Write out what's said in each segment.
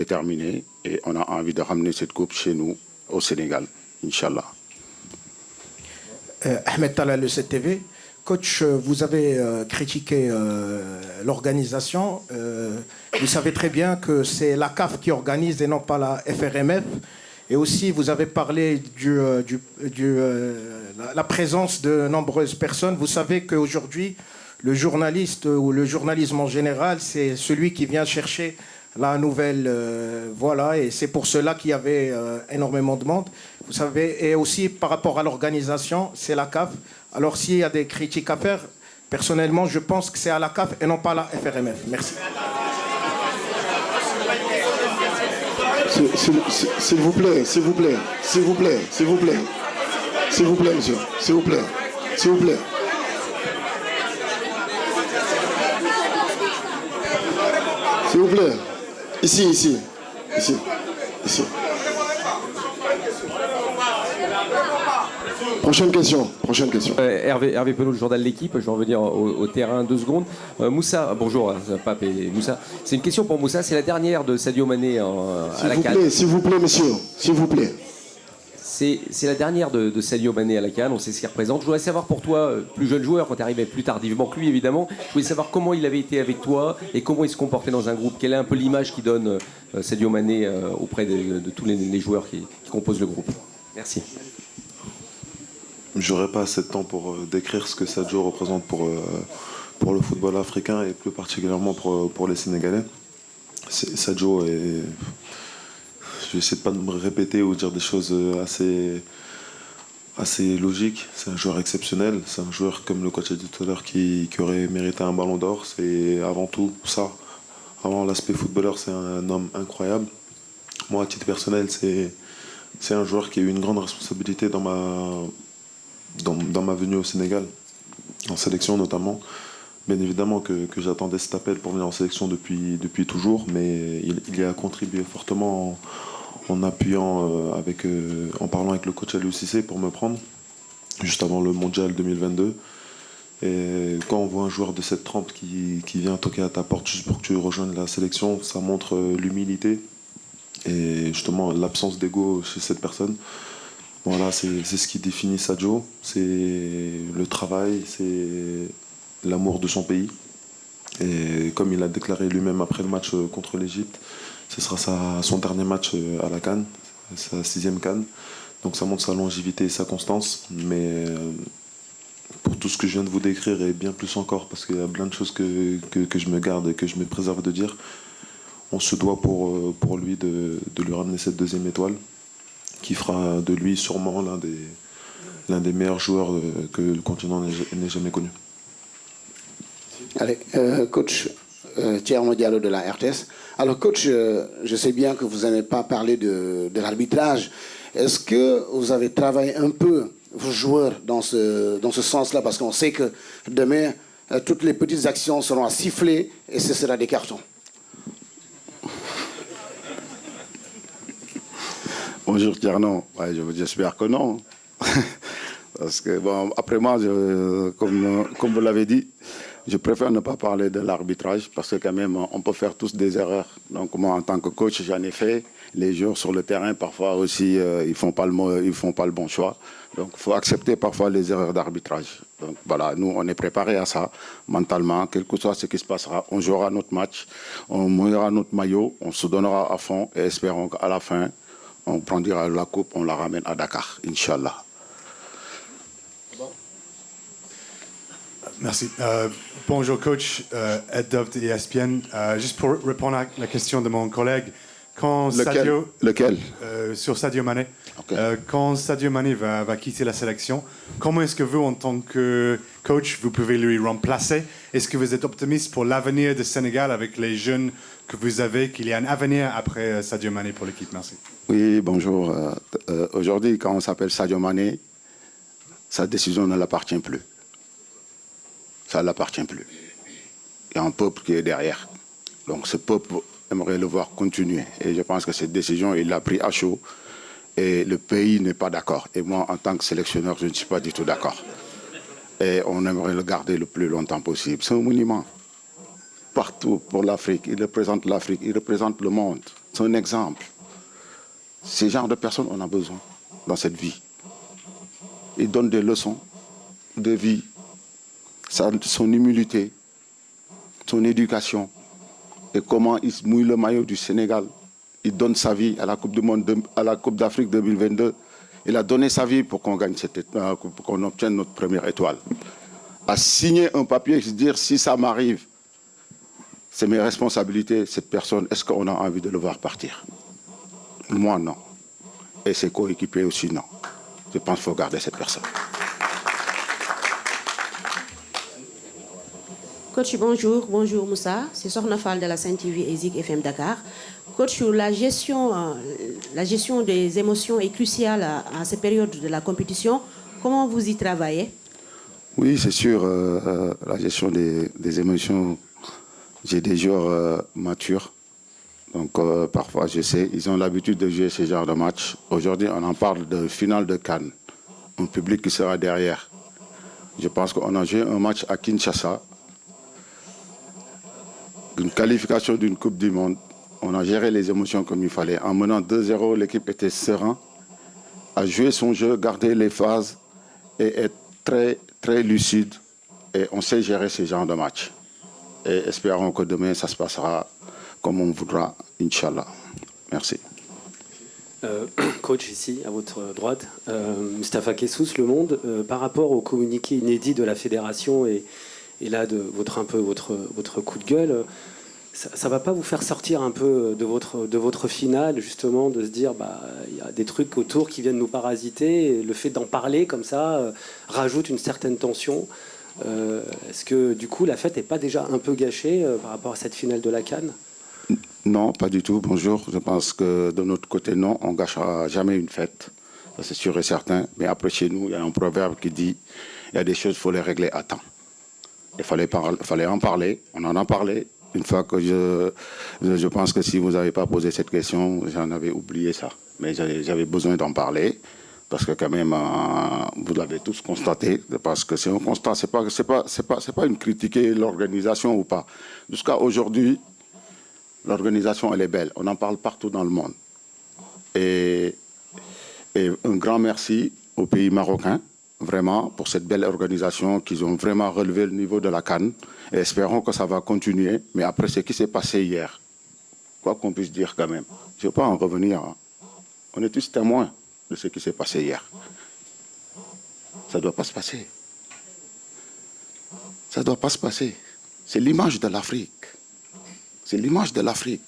déterminés et on a envie de ramener cette coupe chez nous, au Sénégal, Inch'Allah. Ahmed Talal, le 7TV. Coach, vous avez critiqué l'organisation. Vous savez très bien que c'est la CAF qui organise et non pas la FRMF. Et aussi, vous avez parlé la présence de nombreuses personnes. Vous savez qu'aujourd'hui, le journaliste ou le journalisme en général, c'est celui qui vient chercher la nouvelle. Voilà, et c'est pour cela qu'il y avait énormément de monde. Vous savez, et aussi par rapport à l'organisation, c'est la CAF. Alors, s'il y a des critiques à faire, personnellement, je pense que c'est à la CAF et non pas à la FRMF. Merci. S'il vous plaît, s'il vous plaît, s'il vous plaît, s'il vous plaît, s'il vous plaît, monsieur, s'il vous plaît, s'il vous plaît. S'il vous plaît, ici. Prochaine question. Hervé Penaud, le journal de l'équipe. Je vais revenir au terrain 2 secondes. Moussa, bonjour, Pape et Moussa. C'est une question pour Moussa. C'est la dernière de Sadio Mané à la CAN. S'il vous plaît, monsieur, s'il vous plaît. C'est la dernière de Sadio Mané à la CAN. On sait ce qu'il représente. Je voudrais savoir pour toi, plus jeune joueur, quand tu arrivais plus tardivement que lui, évidemment, je voulais savoir comment il avait été avec toi et comment il se comportait dans un groupe. Quelle est un peu l'image qu'il donne Sadio Mané auprès de tous les joueurs qui composent le groupe. Merci. J'aurais pas assez de temps pour décrire ce que Sadio représente pour le football africain et plus particulièrement pour les Sénégalais. Sadio est... Je vais essayer de pas me répéter ou dire des choses assez logiques. C'est un joueur exceptionnel. C'est un joueur, comme le coach a dit tout à l'heure, qui aurait mérité un ballon d'or. C'est avant tout ça. Avant l'aspect footballeur, c'est un homme incroyable. Moi, à titre personnel, c'est un joueur qui a eu une grande responsabilité dans ma venue au Sénégal, en sélection notamment. Bien évidemment que j'attendais cet appel pour venir en sélection depuis toujours, mais il y a contribué fortement en appuyant, en parlant avec le coach Aliou Cissé pour me prendre, juste avant le Mondial 2022. Et quand on voit un joueur de cette trempe qui vient toquer à ta porte juste pour que tu rejoignes la sélection, ça montre l'humilité et justement l'absence d'ego chez cette personne. Voilà, c'est ce qui définit Sadio, c'est le travail, c'est l'amour de son pays. Et comme il a déclaré lui-même après le match contre l'Égypte, ce sera son dernier match à la CAN, sa 6e CAN. Donc ça montre sa longévité et sa constance. Mais pour tout ce que je viens de vous décrire et bien plus encore, parce qu'il y a plein de choses que je me garde et que je me préserve de dire, on se doit pour lui de lui ramener cette 2e étoile, qui fera de lui sûrement l'un des meilleurs joueurs que le continent n'ait jamais connu. Allez, coach Thierno Diallo de la RTS. Alors coach, je sais bien que vous n'avez pas parlé de l'arbitrage. Est-ce que vous avez travaillé un peu vos joueurs dans ce sens-là? Parce qu'on sait que demain, toutes les petites actions seront à siffler et ce sera des cartons. Bonjour Thierno, ouais, j'espère que non. Parce que, bon, après moi, comme vous l'avez dit, je préfère ne pas parler de l'arbitrage parce que quand même, on peut faire tous des erreurs. Donc moi, en tant que coach, j'en ai fait. Les joueurs sur le terrain, parfois aussi, ils font pas le bon choix. Donc il faut accepter parfois les erreurs d'arbitrage. Donc voilà, nous, on est préparés à ça, mentalement. Quel que soit ce qui se passera, on jouera notre match, on mouillera notre maillot, on se donnera à fond et espérons qu'à la fin, on prendra la coupe, on la ramène à Dakar, Inch'Allah. Merci. Bonjour coach, Ed Dove de ESPN. Juste pour répondre à la question de mon collègue, quand Lequel sur Sadio Mané. Okay. Quand Sadio Mané va quitter la sélection, comment est-ce que vous, en tant que coach, vous pouvez lui remplacer? Est-ce que vous êtes optimiste pour l'avenir du Sénégal avec les jeunes que vous avez, qu'il y a un avenir après Sadio Mané pour l'équipe? Merci. Oui, bonjour. Aujourd'hui, quand on s'appelle Sadio Mané, sa décision ne l'appartient plus. Ça ne l'appartient plus. Il y a un peuple qui est derrière. Donc ce peuple aimerait le voir continuer. Et je pense que cette décision, il l'a pris à chaud. Et le pays n'est pas d'accord. Et moi, en tant que sélectionneur, je ne suis pas du tout d'accord. Et on aimerait le garder le plus longtemps possible. C'est un monument. partout pour l'Afrique. Il représente l'Afrique, il représente le monde. C'est un exemple. Ces genres de personnes, on a besoin dans cette vie. Il donne des leçons de vie, son humilité, son éducation, et comment il mouille le maillot du Sénégal. Il donne sa vie à la Coupe du Monde, à la Coupe d'Afrique 2022. Il a donné sa vie pour qu'on gagne pour qu'on obtienne notre première étoile. À signer un papier et se dire si ça m'arrive, c'est mes responsabilités, cette personne, est-ce qu'on a envie de le voir partir? Moi, non. Et ses coéquipiers aussi, non. Je pense qu'il faut garder cette personne. Coach, bonjour. Bonjour Moussa. C'est Sorna Fall de la Sen TV et Zik FM Dakar. Coach, la gestion des émotions est cruciale à cette période de la compétition. Comment vous y travaillez? Oui, c'est sûr. La gestion des émotions, j'ai des joueurs matures. Donc parfois, je sais, ils ont l'habitude de jouer ce genre de match. Aujourd'hui, on en parle de finale de Cannes. Un public qui sera derrière. Je pense qu'on a joué un match à Kinshasa. Une qualification d'une Coupe du Monde. On a géré les émotions comme il fallait. En menant 2-0, l'équipe était sereine, a joué son jeu, gardé les phases et être très, très lucide. Et on sait gérer ce genre de match. Et espérons que demain, ça se passera comme on voudra, Inch'Allah. Merci. Coach, ici, à votre droite, Mustapha Kessous, Le Monde, par rapport au communiqué inédit de la fédération et là, de votre coup de gueule, ça ne va pas vous faire sortir un peu de votre finale, justement, de se dire, il y a des trucs autour qui viennent nous parasiter, et le fait d'en parler comme ça rajoute une certaine tension. Est-ce que, du coup, la fête n'est pas déjà un peu gâchée par rapport à cette finale de la CAN? Non, pas du tout. Bonjour. Je pense que de notre côté, non, on ne gâchera jamais une fête. Ça, c'est sûr et certain. Mais après, chez nous, il y a un proverbe qui dit, il y a des choses, il faut les régler à temps. Il fallait en parler. On en a parlé. Une fois que je pense que si vous n'avez pas posé cette question, j'en avais oublié ça. Mais j'avais besoin d'en parler. Parce que quand même, vous l'avez tous constaté. Parce que c'est un constat. C'est pas une critiquer l'organisation ou pas. Jusqu'à aujourd'hui, l'organisation, elle est belle. On en parle partout dans le monde. Et un grand merci aux pays marocains, vraiment, pour cette belle organisation, qu'ils ont vraiment relevé le niveau de la CAN. Et espérons que ça va continuer. Mais après ce qui s'est passé hier, quoi qu'on puisse dire quand même, je ne vais pas en revenir. Hein. On est tous témoins de ce qui s'est passé hier. Ça ne doit pas se passer. Ça ne doit pas se passer. C'est l'image de l'Afrique. C'est l'image de l'Afrique.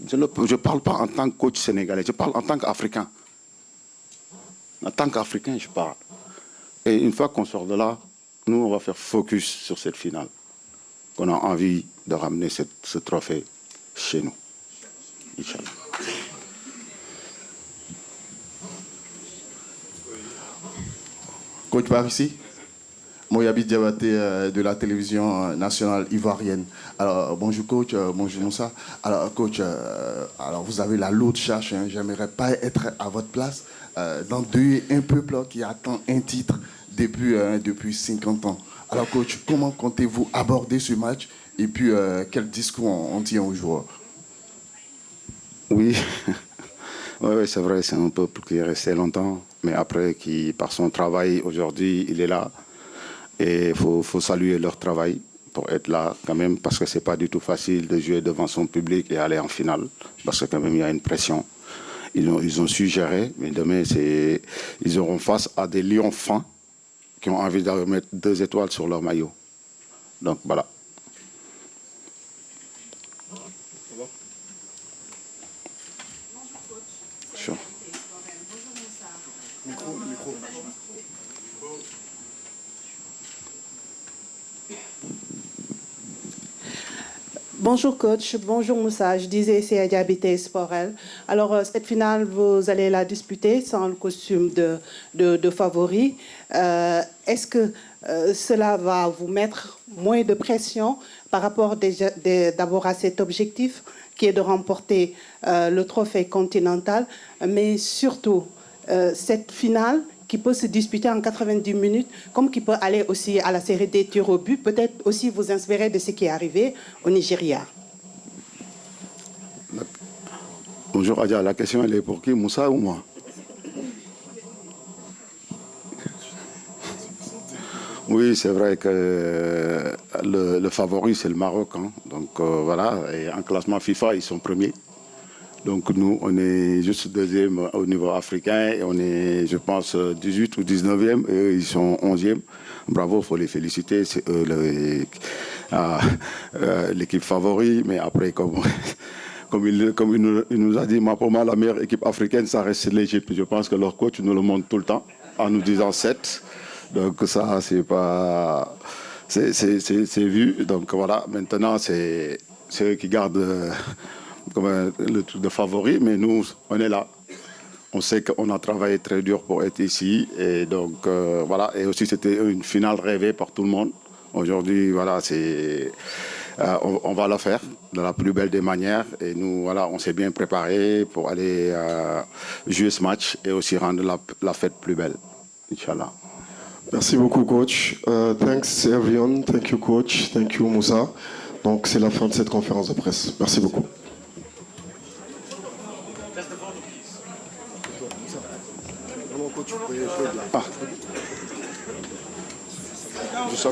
Je ne parle pas en tant que coach sénégalais, je parle en tant qu'Africain. En tant qu'Africain, je parle. Et une fois qu'on sort de là, nous, on va faire focus sur cette finale. Qu'on a envie de ramener ce trophée chez nous. Inch'Allah. Coach par ici, Moyabi Diabaté de la télévision nationale ivoirienne. Alors, bonjour coach, bonjour Moussa. Alors coach, alors vous avez la lourde charge, hein, j'aimerais pas être à votre place, d'endeuiller un peuple qui attend un titre depuis 50 ans. Alors coach, comment comptez-vous aborder ce match et puis quel discours on tient aux joueurs? Oui, oui, c'est vrai, c'est un peuple qui est resté longtemps, mais après, qui par son travail, aujourd'hui, il est là. Et il faut saluer leur travail pour être là quand même, parce que ce n'est pas du tout facile de jouer devant son public et aller en finale, parce que quand même, il y a une pression. Ils ont su gérer, mais demain, ils auront face à des lions fins qui ont envie de mettre 2 étoiles sur leur maillot. Donc, voilà. Sure. Bonjour coach, bonjour Moussa, je disais c'est à Diabité Sporel. Alors cette finale, vous allez la disputer sans le costume de favori. Est-ce que cela va vous mettre moins de pression par rapport d'abord à cet objectif qui est de remporter le trophée continental, mais surtout cette finale qui peut se disputer en 90 minutes, comme qui peut aller aussi à la série des tirs au but, peut-être aussi vous inspirer de ce qui est arrivé au Nigeria. Bonjour Adja, la question elle est pour qui, Moussa ou moi? Oui, c'est vrai que le favori, c'est le Maroc. Hein. Donc voilà, et en classement FIFA, ils sont premiers. Donc nous, on est juste deuxième au niveau africain et on est, je pense, 18 ou 19e et eux, ils sont 11e. Bravo, il faut les féliciter. C'est eux l'équipe favori. Mais après, comme il nous a dit, pour moi, la meilleure équipe africaine, ça reste l'Égypte. Je pense que leur coach nous le montre tout le temps en nous disant 7. Donc ça, c'est pas... C'est vu. Donc voilà, maintenant, c'est eux qui gardent le truc de favori. Mais nous, on est là. On sait qu'on a travaillé très dur pour être ici. Et donc voilà. Et aussi, c'était une finale rêvée par tout le monde. Aujourd'hui, voilà, on va la faire de la plus belle des manières. Et nous, voilà, on s'est bien préparé pour aller jouer ce match et aussi rendre la fête plus belle. Inch'Allah. Merci beaucoup, coach. Thanks everyone. Thank you, coach. Thank you, Moussa. Donc, c'est la fin de cette conférence de presse. Merci beaucoup.